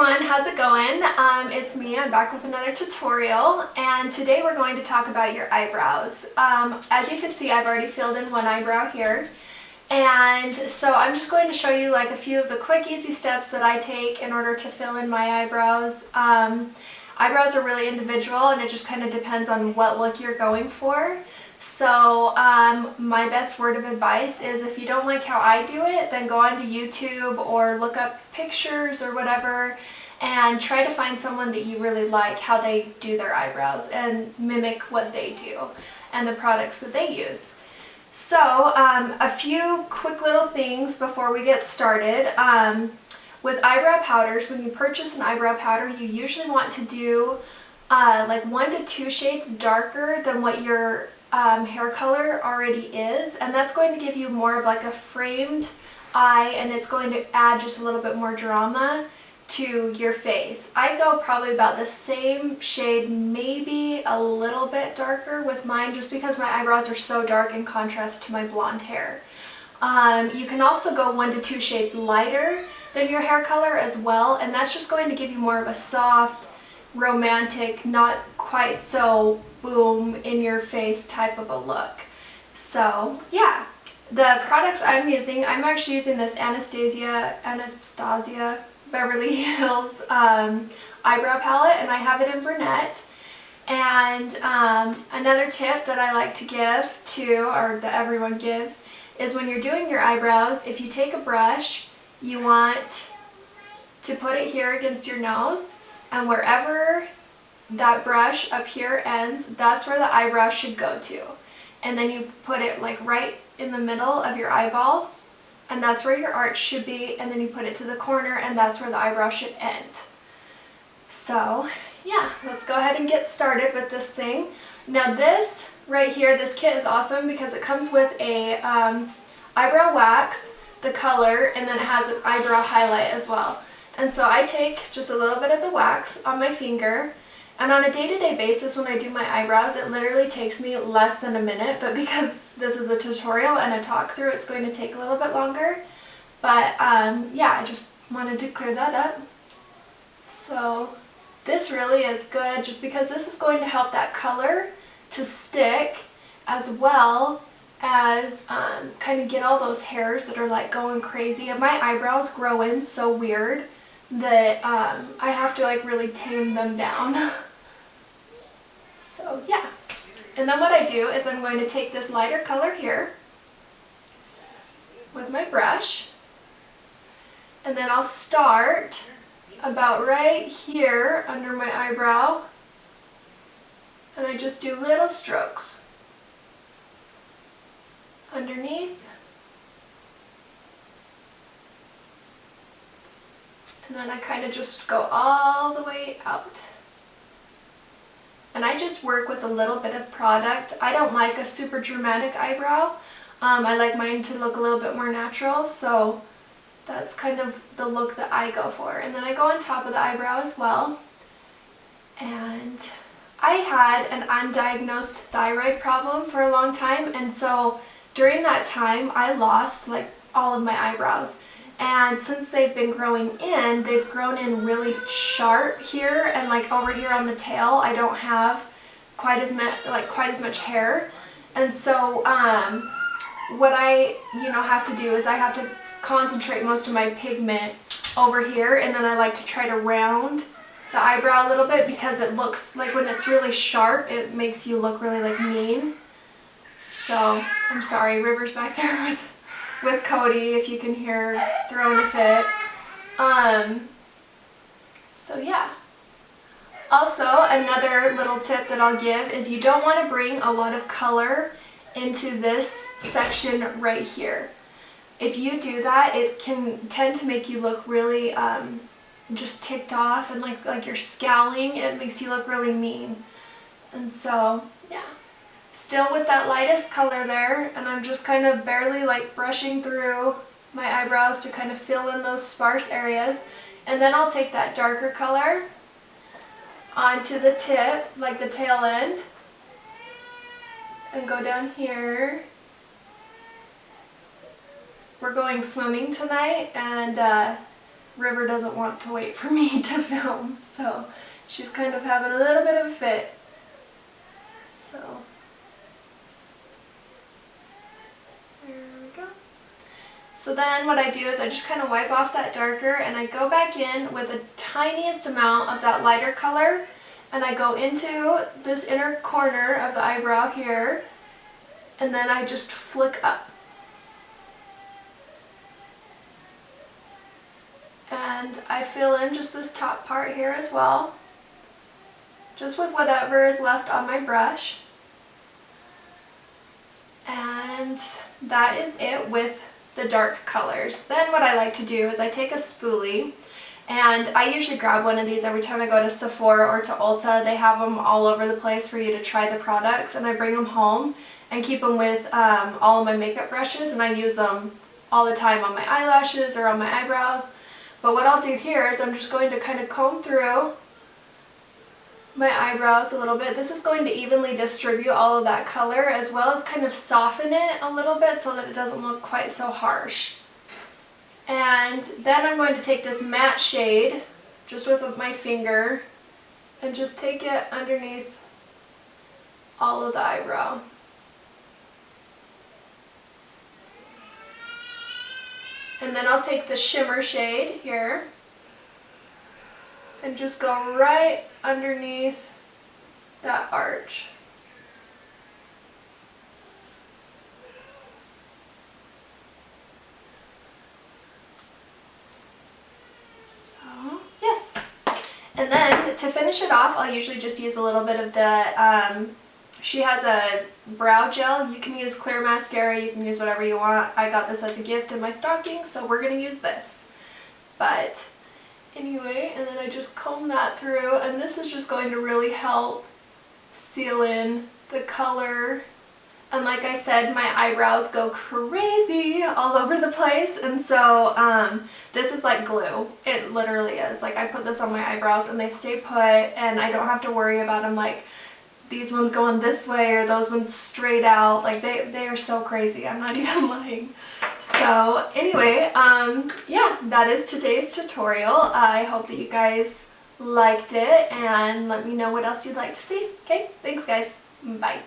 everyone, how's it going? It's me. I'm back with another tutorial, and today we're going to talk about your eyebrows. As you can see, I've already filled in one eyebrow here, and so I'm just going to show you like a few of the quick easy steps that I take in order to fill in my eyebrows. Eyebrows are really individual and it just kind of depends on what look you're going for. So my best word of advice is if you don't like how I do it, then go onto YouTube or look up pictures or whatever and try to find someone that you really like how they do their eyebrows and mimic what they do and the products that they use. So a few quick little things before we get started. With eyebrow powders, when you purchase an eyebrow powder, you usually want to do like 1 to 2 shades darker than what your hair color already is, and that's going to give you more of like a framed eye, and it's going to add just a little bit more drama to your face. I go probably about the same shade, maybe a little bit darker with mine, just because my eyebrows are so dark in contrast to my blonde hair. You can also go 1 to 2 shades lighter than your hair color as well, and that's just going to give you more of a soft, romantic, not quite so boom in your face type of a look. So yeah, the products I'm using, I'm actually using this Anastasia Beverly Hills eyebrow palette, and I have it in brunette. And another tip that I like to give to, or that everyone gives, is when you're doing your eyebrows, if you take a brush, you want to put it here against your nose, and wherever that brush up here ends, that's where the eyebrow should go to. And then you put it like right in the middle of your eyeball, and that's where your arch should be, and then you put it to the corner, and that's where the eyebrow should end. So yeah, let's go ahead and get started with this thing. Now this right here, this kit is awesome because it comes with a eyebrow wax, the color, and then it has an eyebrow highlight as well. And so I take just a little bit of the wax on my finger, and on a day-to-day basis when I do my eyebrows, it literally takes me less than a minute, but because this is a tutorial and a talk through, it's going to take a little bit longer. But yeah, I just wanted to clear that up. So this really is good just because this is going to help that color to stick, as well as kind of get all those hairs that are like going crazy. My eyebrows grow in so weird that I have to like really tame them down. So yeah, and then what I do is I'm going to take this lighter color here with my brush, and then I'll start about right here under my eyebrow, and I just do little strokes underneath, and then I kind of just go all the way out. And I just work with a little bit of product. I don't like a super dramatic eyebrow. I like mine to look a little bit more natural, so that's kind of the look that I go for. And then I go on top of the eyebrow as well. And I had an undiagnosed thyroid problem for a long time, and so during that time I lost like all of my eyebrows. And since they've been growing in, they've grown in really sharp here, and like over here on the tail I don't have quite as much hair. And so what I have to do is I have to concentrate most of my pigment over here, and then I like to try to round the eyebrow a little bit because it looks like when it's really sharp it makes you look really like mean. So I'm sorry, River's back there with Cody, if you can hear her throwing a fit. So yeah. Also, another little tip that I'll give is you don't want to bring a lot of color into this section right here. If you do that, it can tend to make you look really just ticked off, and like you're scowling. It makes you look really mean. And so yeah, still with that lightest color there, and I'm just kind of barely like brushing through my eyebrows to kind of fill in those sparse areas. And then I'll take that darker color onto the tip, like the tail end, and go down here. We're going swimming tonight, and River doesn't want to wait for me to film, so she's kind of having a little bit of a fit. So there we go. So then what I do is I just kind of wipe off that darker and I go back in with the tiniest amount of that lighter color, and I go into this inner corner of the eyebrow here, and then I just flick up. And I fill in just this top part here as well, just with whatever is left on my brush. And that is it with the dark colors. Then what I like to do is I take a spoolie, and I usually grab one of these every time I go to Sephora or to Ulta. They have them all over the place for you to try the products, and I bring them home and keep them with all of my makeup brushes, and I use them all the time on my eyelashes or on my eyebrows. But what I'll do here is I'm just going to kind of comb through my eyebrows a little bit. This is going to evenly distribute all of that color, as well as kind of soften it a little bit so that it doesn't look quite so harsh. And then I'm going to take this matte shade just with my finger and just take it underneath all of the eyebrow. And then I'll take the shimmer shade here and just go right underneath that arch. So, yes. And then to finish it off, I'll usually just use a little bit of the, she has a brow gel. You can use clear mascara, you can use whatever you want. I got this as a gift in my stocking, so we're going to use this. But anyway, and then I just comb that through, and this is just going to really help seal in the color. And like I said, my eyebrows go crazy all over the place, and so this is like glue. It literally is. Like, I put this on my eyebrows and they stay put, and I don't have to worry about them like these ones going this way or those ones straight out. Like, they are so crazy, I'm not even lying. So anyway, yeah, that is today's tutorial. I hope that you guys liked it, and let me know what else you'd like to see. Okay, thanks guys, bye.